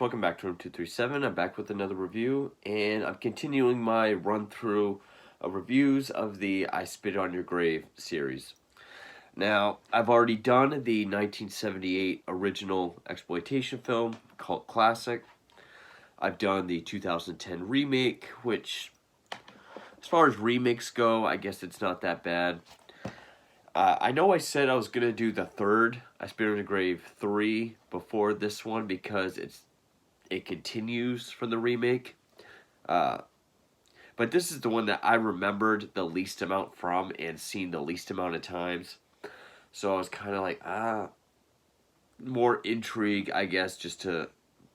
welcome back to Room 237. I'm back with another review, and I'm continuing my run through of reviews of the I Spit on Your Grave series. Now, I've already done the 1978 original exploitation film, cult classic. I've done the 2010 remake, which, as far as remakes go, I guess it's not that bad. I know I said I was going to do the third I Spit on Your Grave 3 before this one because it continues from the remake. But this is the one that I remembered the least amount from and seen the least amount of times. So I was kind of like, more intrigue, I guess, just to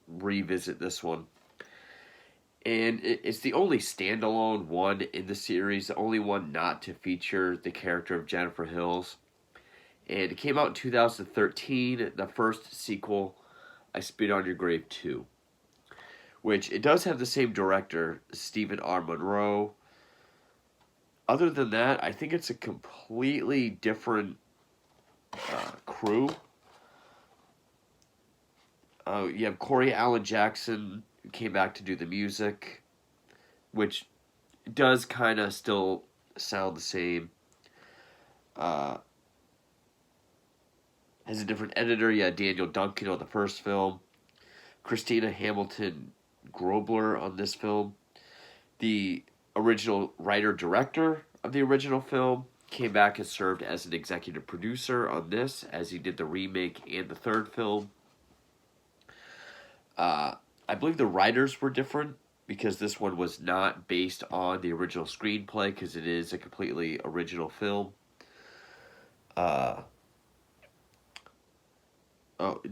revisit this one. And it's the only standalone one in the series, the only one not to feature the character of Jennifer Hills. And it came out in 2013, the first sequel, I Spit on Your Grave 2. Which, it does have the same director, Stephen R. Monroe. Other than that, I think it's a completely different crew. You have Corey Allen Jackson, who came back to do the music, which does kind of still sound the same. Has a different editor. You had Daniel Duncan on the first film. Christina Hamilton Grobler on this film. The original writer-director of the original film came back and served as an executive producer on this, as he did the remake and the third film. I believe the writers were different because this one was not based on the original screenplay because it is a completely original film.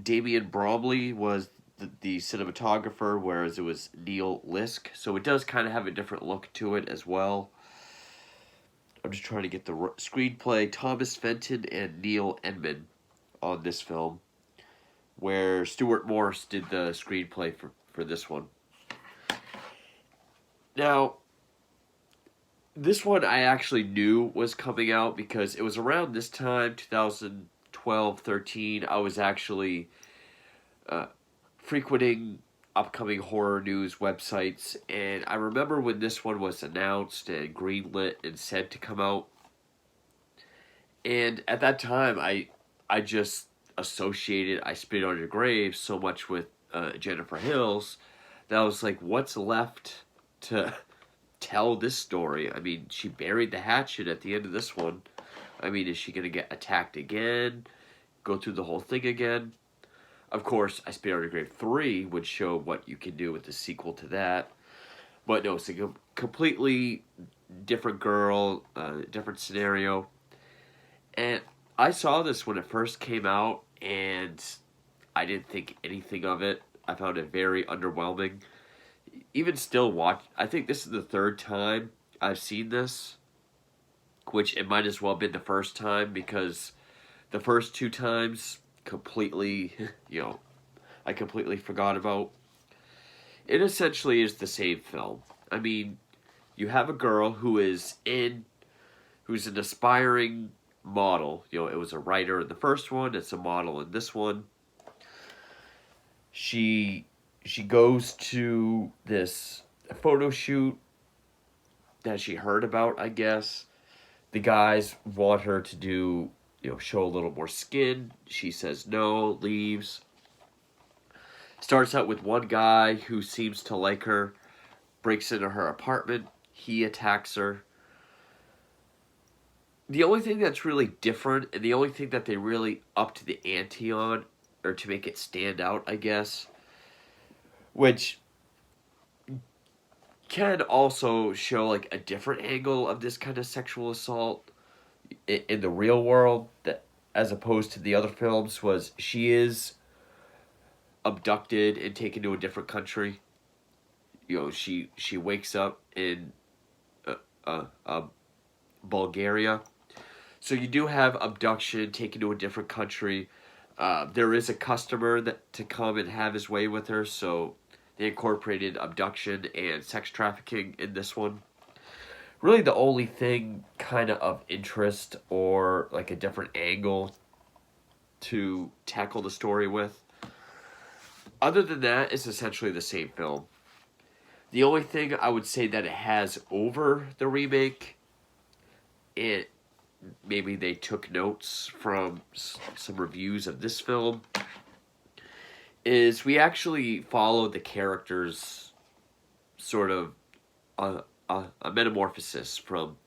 Damian Bromley was the cinematographer, whereas it was Neil Lisk. So it does kind of have a different look to it as well. I'm just trying to get the screenplay. Thomas Fenton and Neil Enman on this film, where Stuart Morse did the screenplay for this one. Now, this one I actually knew was coming out because it was around this time, 2012, 13, I was actually frequenting upcoming horror news websites, and I remember when this one was announced and greenlit and said to come out, and at that time I just associated I Spit on Your Grave so much with Jennifer Hills that I was like, what's left to tell this story? I mean, she buried the hatchet at the end of this one. I mean, is she going to get attacked again? Go through the whole thing again? Of course, I Spit on Your Grave 3 would show what you can do with the sequel to that. But no, it's a completely different girl, different scenario. And I saw this when it first came out, and I didn't think anything of it. I found it very underwhelming. Even still I think this is the third time I've seen this, which it might as well have been the first time because the first two times completely, I completely forgot about. It essentially is the same film. I mean, you have a girl who's an aspiring model. It was a writer in the first one, it's a model in this one. She goes to this photo shoot that she heard about, I guess. The guys want her to do, show a little more skin. She says no, leaves. Starts out with one guy who seems to like her, breaks into her apartment. He attacks her. The only thing that's really different, and the only thing that they really upped the ante on, or to make it stand out, I guess, which can also show like a different angle of this kind of sexual assault in the real world, that as opposed to the other films, was she is abducted and taken to a different country. She wakes up in Bulgaria. So you do have abduction, taken to a different country. There is a customer to come and have his way with her, so they incorporated abduction and sex trafficking in this one. Really the only thing kind of interest or like a different angle to tackle the story with. other than that, it's essentially the same film. The only thing I would say that it has over the remake, it maybe they took notes from some reviews of this film, is we actually follow the characters sort of a metamorphosis from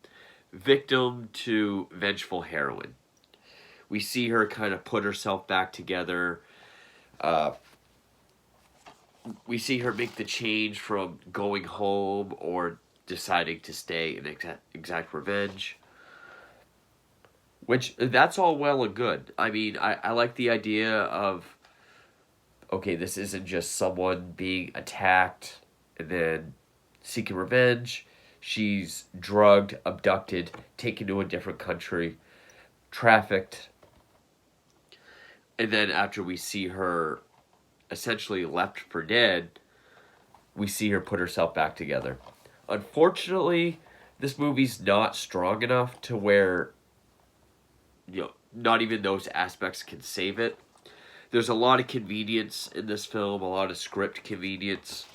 victim to vengeful heroine. We see her kind of put herself back together. Uh, we see her make the change from going home or deciding to stay and exact revenge. Which, that's all well and good. I mean, I like the idea of, okay, this isn't just someone being attacked and then seeking revenge. She's drugged, abducted, taken to a different country, trafficked, and then after we see her essentially left for dead, we see her put herself back together. Unfortunately, this movie's not strong enough to where, not even those aspects can save it. There's a lot of convenience in this film, a lot of script convenience.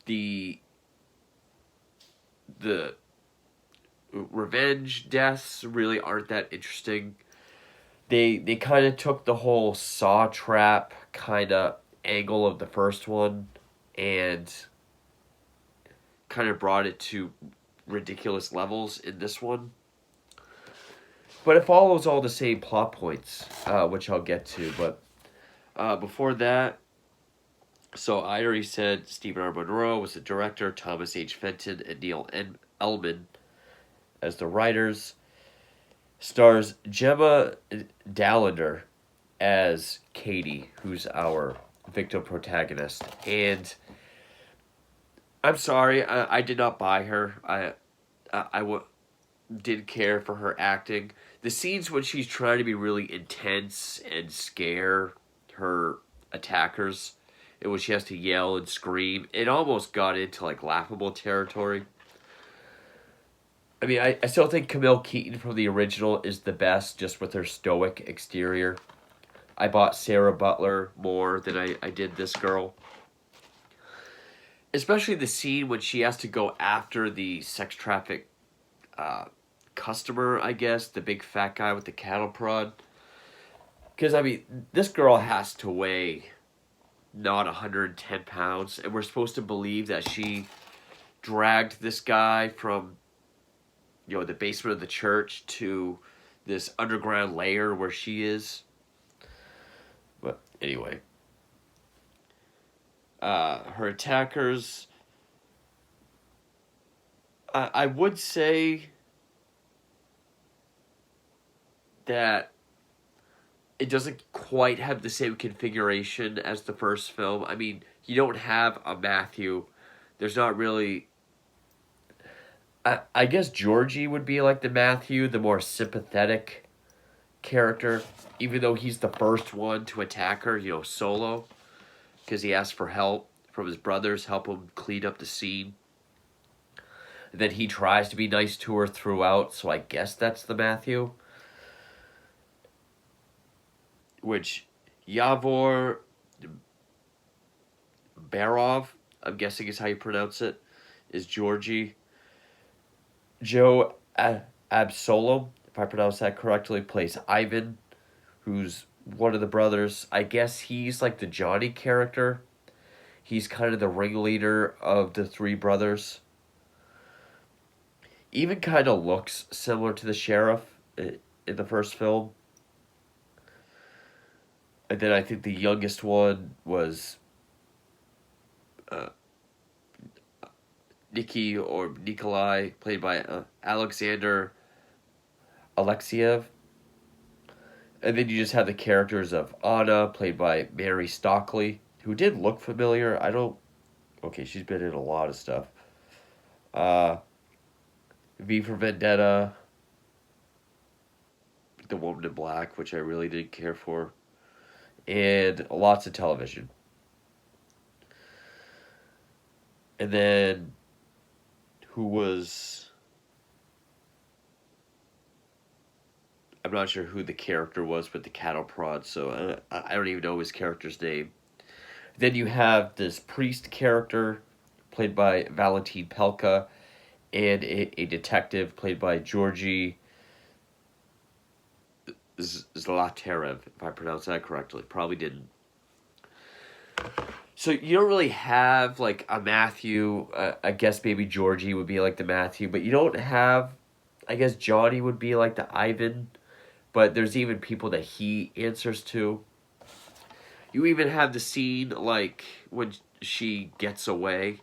The the revenge deaths really aren't that interesting. They kind of took the whole saw trap kind of angle of the first one and kind of brought it to ridiculous levels in this one. But it follows all the same plot points, which I'll get to. But before that, so I already said Stephen R. Monroe was the director, Thomas H. Fenton and Neil Ellman as the writers. Stars Gemma Dallander as Katie, who's our victim protagonist. And I'm sorry, I did not buy her. Didn't care for her acting. The scenes when she's trying to be really intense and scare her attackers, and when she has to yell and scream, it almost got into like laughable territory. I mean, I still think Camille Keaton from the original is the best, just with her stoic exterior. I bought Sarah Butler more than I did this girl. Especially the scene when she has to go after the sex traffic customer, I guess, the big fat guy with the cattle prod. Because, I mean, this girl has to weigh not 110 pounds, and we're supposed to believe that she dragged this guy from, the basement of the church to this underground lair where she is. But anyway, her attackers, I would say that it doesn't quite have the same configuration as the first film. I mean, you don't have a Matthew. There's not really... I guess Georgie would be like the Matthew, the more sympathetic character, even though he's the first one to attack her, solo, because he asked for help from his brothers, help him clean up the scene. And then he tries to be nice to her throughout, so I guess that's the Matthew. Which, Yavor Barov, I'm guessing is how you pronounce it, is Georgie. Joe Absolom, if I pronounce that correctly, plays Ivan, who's one of the brothers. I guess he's like the Johnny character. He's kind of the ringleader of the three brothers. Even kind of looks similar to the sheriff in the first film. And then I think the youngest one was Nikki or Nikolai, played by Alexander Alexiev. And then you just have the characters of Anna, played by Mary Stockley, who did look familiar. Okay, she's been in a lot of stuff. V for Vendetta, The Woman in Black, which I really didn't care for, and lots of television. And then, who was... I'm not sure who the character was with the cattle prod, so I don't even know his character's name. Then you have this priest character, played by Valentin Pelka, and a detective played by Georgi Zlaterev, if I pronounced that correctly. Probably didn't. So you don't really have like a Matthew. I guess maybe Georgie would be like the Matthew, but you don't have. I guess Johnny would be like the Ivan, but there's even people that he answers to. You even have the scene like when she gets away.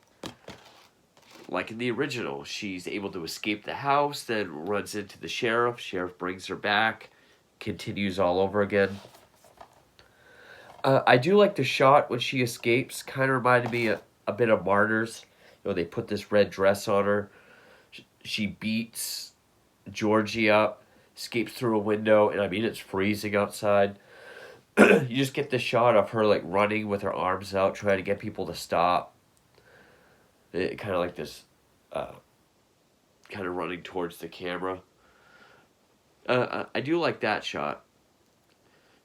Like in the original, she's able to escape the house, then runs into the sheriff. Sheriff brings her back, continues all over again. I do like the shot when she escapes. Kind of reminded me a bit of Martyrs. You know, they put this red dress on her. She beats Georgie up, escapes through a window, and I mean it's freezing outside. You just get the shot of her like running with her arms out, trying to get people to stop. It kind of like this, kind of running towards the camera. I do like that shot.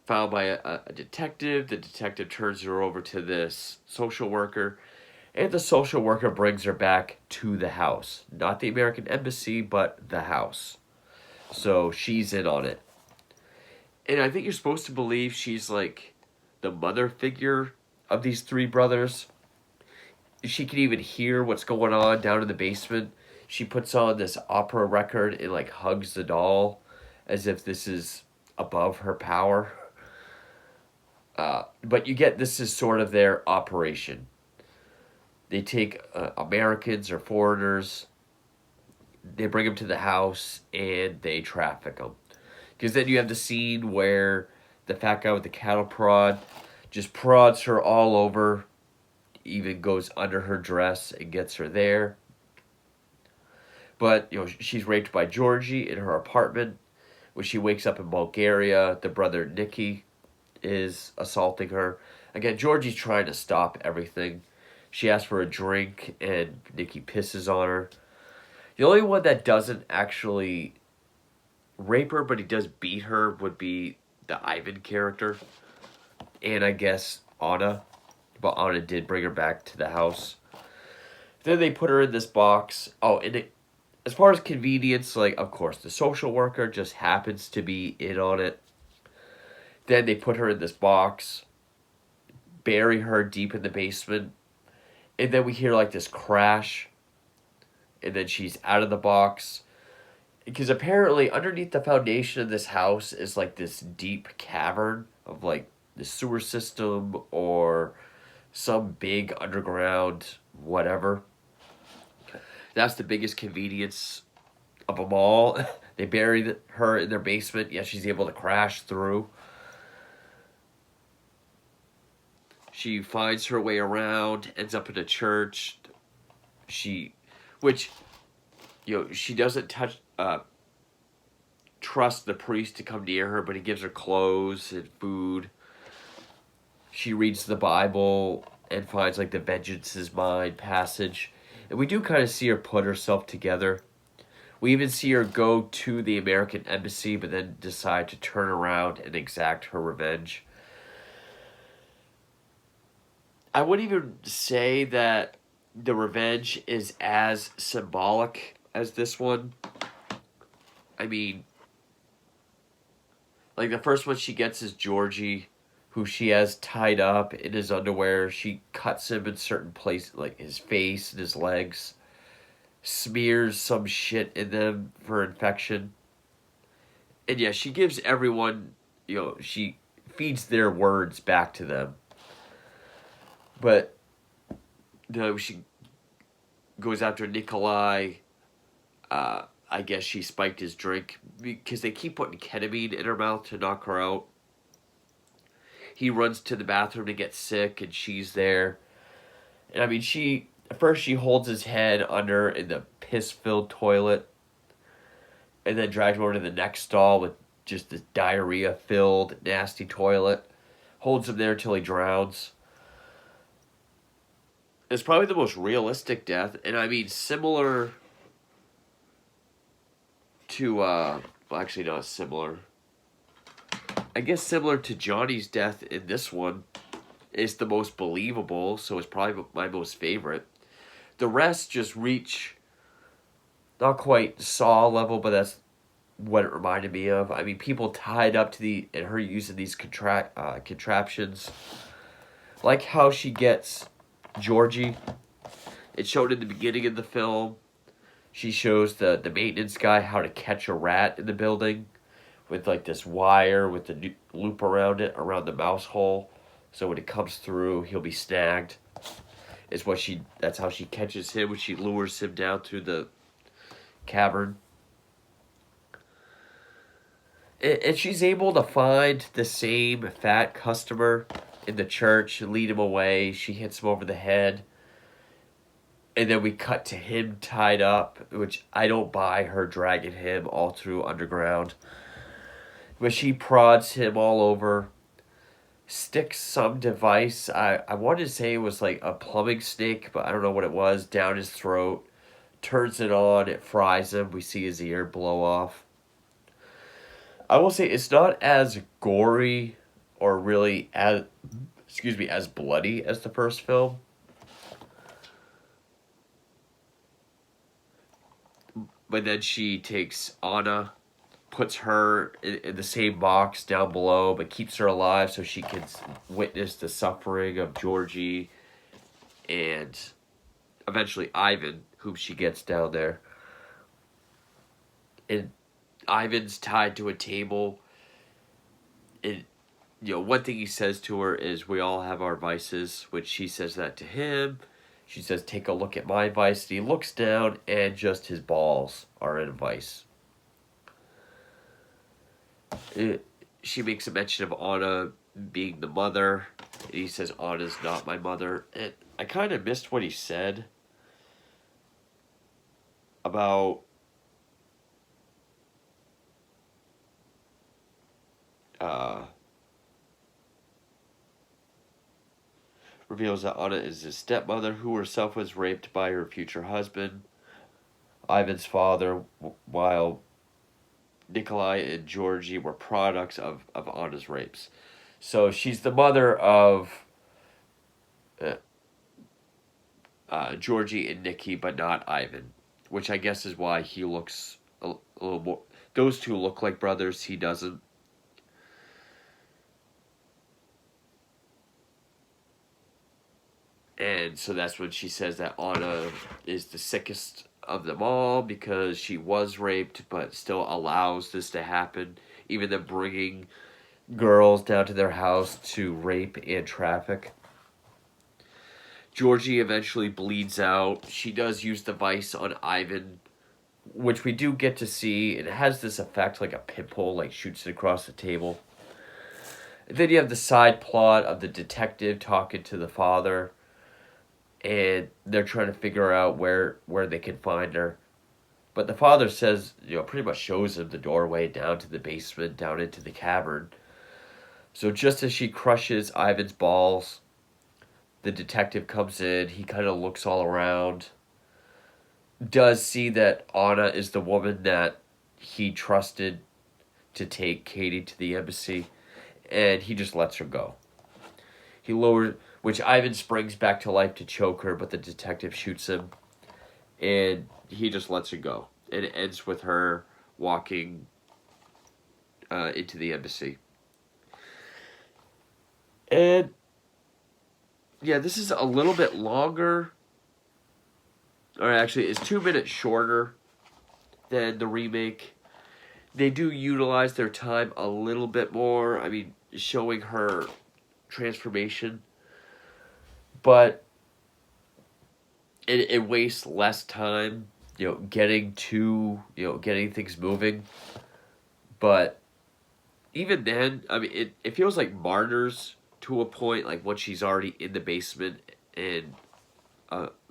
Found by a detective. The detective turns her over to this social worker, and the social worker brings her back to the house. Not the American embassy, but the house. So she's in on it. And I think you're supposed to believe she's like the mother figure of these three brothers. She can even hear what's going on down in the basement. She puts on this opera record and like hugs the doll as if this is above her power. But you get this is sort of their operation. They take Americans or foreigners, they bring them to the house, and they traffic them. Because then you have the scene where the fat guy with the cattle prod just prods her all over, even goes under her dress and gets her there. But, you know, she's raped by Georgie in her apartment. When she wakes up in Bulgaria, the brother Nicky is assaulting her. Again, Georgie's trying to stop everything. She asks for a drink, and Nicky pisses on her. The only one that doesn't actually rape her, but he does beat her, would be the Ivan character. And I guess Anna. But Anna did bring her back to the house. Then they put her in this box. Oh, and as far as convenience, like, of course, the social worker just happens to be in on it. Then they put her in this box, bury her deep in the basement, and then we hear like this crash, and then she's out of the box. Because apparently underneath the foundation of this house is like this deep cavern of like the sewer system or some big underground whatever. That's the biggest convenience of them all. They buried her in their basement, yet she's able to crash through. She finds her way around, ends up in a church. Which, you know, she doesn't trust the priest to come near her, but he gives her clothes and food. She reads the Bible and finds like the vengeance is mine passage. And we do kind of see her put herself together. We even see her go to the American embassy, but then decide to turn around and exact her revenge. I wouldn't even say that the revenge is as symbolic as this one. I mean, like the first one she gets is Georgie, who she has tied up in his underwear. She cuts him in certain places, like his face and his legs, smears some shit in them for infection. And yeah, she gives everyone, you know, she feeds their words back to them. But no, she goes after Nikolai. I guess she spiked his drink because they keep putting ketamine in her mouth to knock her out. He runs to the bathroom to get sick, and she's there. And I mean, first she holds his head under in the piss-filled toilet, and then drags him over to the next stall with just this diarrhea-filled, nasty toilet. Holds him there till he drowns. It's probably the most realistic death, and I mean, similar to, well, actually not similar. I guess similar to Johnny's death in this one, is the most believable, so it's probably my most favorite. The rest just reach not quite Saw level, but that's what it reminded me of. I mean, people tied up to and her using these contraptions, like how she gets Georgie. It's shown in the beginning of the film. She shows the maintenance guy how to catch a rat in the building with like this wire with the loop around it, around the mouse hole. So when it comes through, he'll be snagged. That's how she catches him when she lures him down through the cavern. And she's able to find the same fat customer in the church and lead him away. She hits him over the head. And then we cut to him tied up, which I don't buy her dragging him all through underground. But she prods him all over, sticks some device. I wanted to say it was like a plumbing snake, but I don't know what it was, down his throat. Turns it on, it fries him. We see his ear blow off. I will say it's not as gory or really as bloody as the first film. But then she takes Anna, puts her in the same box down below, but keeps her alive so she can witness the suffering of Georgie and eventually Ivan, whom she gets down there. And Ivan's tied to a table. And, one thing he says to her is, we all have our vices, which she says that to him. She says, take a look at my vice. And he looks down, and just his balls are in a vice. She makes a mention of Anna being the mother. And he says, Anna's not my mother. And I kind of missed what he said about reveals that Anna is his stepmother, who herself was raped by her future husband, Ivan's father, while Nikolai and Georgie were products of Anna's rapes. So she's the mother of Georgie and Nikki, but not Ivan, which I guess is why he looks a little more... Those two look like brothers, he doesn't. And so that's when she says that Anna is the sickest of them all because she was raped but still allows this to happen. Even them bringing girls down to their house to rape and traffic. Georgie eventually bleeds out. She does use the vice on Ivan, which we do get to see. It has this effect like a pimple, like shoots it across the table. And then you have the side plot of the detective talking to the father. And they're trying to figure out where they can find her. But the father says, pretty much shows him the doorway down to the basement, down into the cavern. So just as she crushes Ivan's balls, the detective comes in. He kind of looks all around. Does see that Anna is the woman that he trusted to take Katie to the embassy. And he just lets her go. He lowers... Which Ivan springs back to life to choke her, but the detective shoots him. And he just lets her go. And it ends with her walking into the embassy. And, yeah, this is a little bit longer. Or actually, it's 2 minutes shorter than the remake. They do utilize their time a little bit more. I mean, showing her transformation. But it wastes less time, getting things moving. But even then, I mean, it feels like Martyrs to a point, like when she's already in the basement in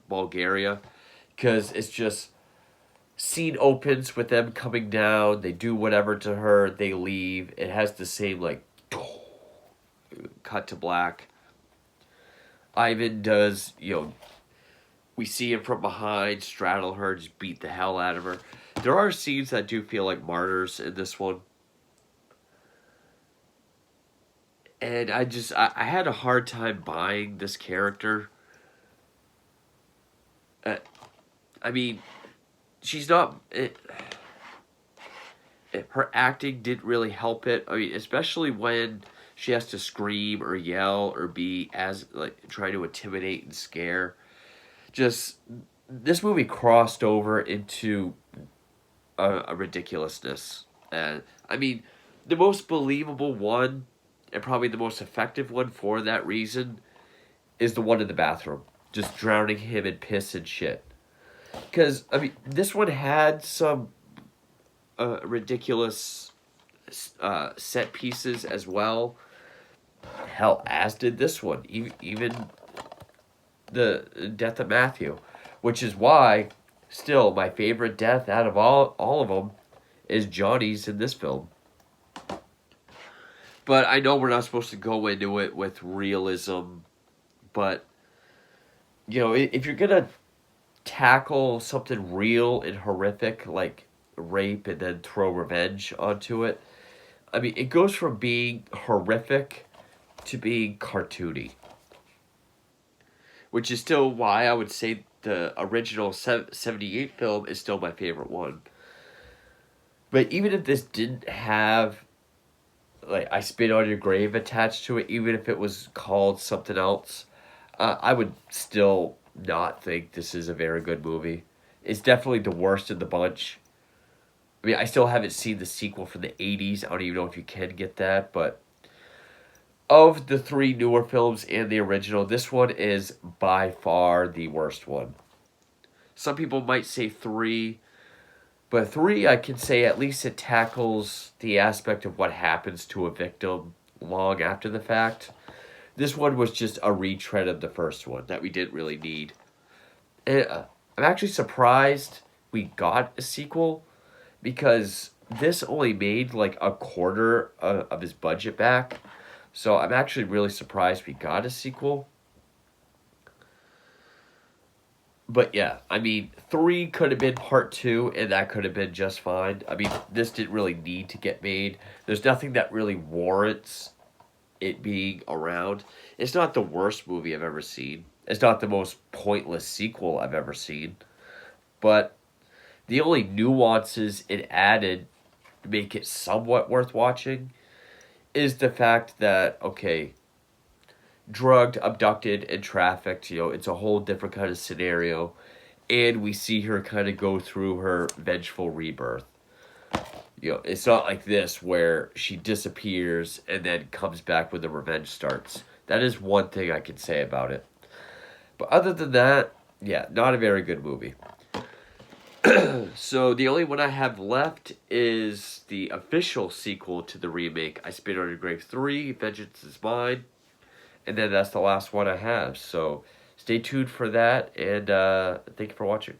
Bulgaria. Because it's just, scene opens with them coming down, they do whatever to her, they leave. It has the same, like, cut to black. Ivan does, we see him from behind, straddle her, just beat the hell out of her. There are scenes that do feel like Martyrs in this one. And I had a hard time buying this character. Uh, I mean, she's not. Her acting didn't really help it. I mean, especially when she has to scream or yell or be as like trying to intimidate and scare. Just this movie crossed over into a ridiculousness. And I mean, the most believable one, and probably the most effective one for that reason, is the one in the bathroom, just drowning him in piss and shit. Because I mean, this one had some ridiculous set pieces as well. Hell, as did this one. Even the death of Matthew, which is why, still, my favorite death out of all of them is Johnny's in this film. But I know we're not supposed to go into it with realism, but, you know, if you're going to tackle something real and horrific like rape and then throw revenge onto it, I mean, it goes from being horrific to being cartoony. Which is still why I would say the original 78 film is still my favorite one. But even if this didn't have, like, I Spit on Your Grave attached to it, even if it was called something else, I would still not think this is a very good movie. It's definitely the worst of the bunch. I mean, I still haven't seen the sequel from the 80s. I don't even know if you can get that, but of the three newer films and the original, this one is by far the worst one. Some people might say 3, but 3, I can say at least it tackles the aspect of what happens to a victim long after the fact. This one was just a retread of the first one that we didn't really need. And, I'm actually surprised we got a sequel because this only made like a quarter of his budget back. So I'm actually really surprised we got a sequel. But yeah, I mean, 3 could have been part 2, and that could have been just fine. I mean, this didn't really need to get made. There's nothing that really warrants it being around. It's not the worst movie I've ever seen. It's not the most pointless sequel I've ever seen. But the only nuances it added to make it somewhat worth watching is the fact that, okay, drugged, abducted, and trafficked, you know, it's a whole different kind of scenario. And we see her kind of go through her vengeful rebirth. You know, it's not like this where she disappears and then comes back when the revenge starts. That is one thing I can say about it. But other than that, yeah, not a very good movie. So the only one I have left is the official sequel to the remake, I Spit on Your Grave 3, Vengeance is Mine. And then that's the last one I have. So stay tuned for that, and thank you for watching.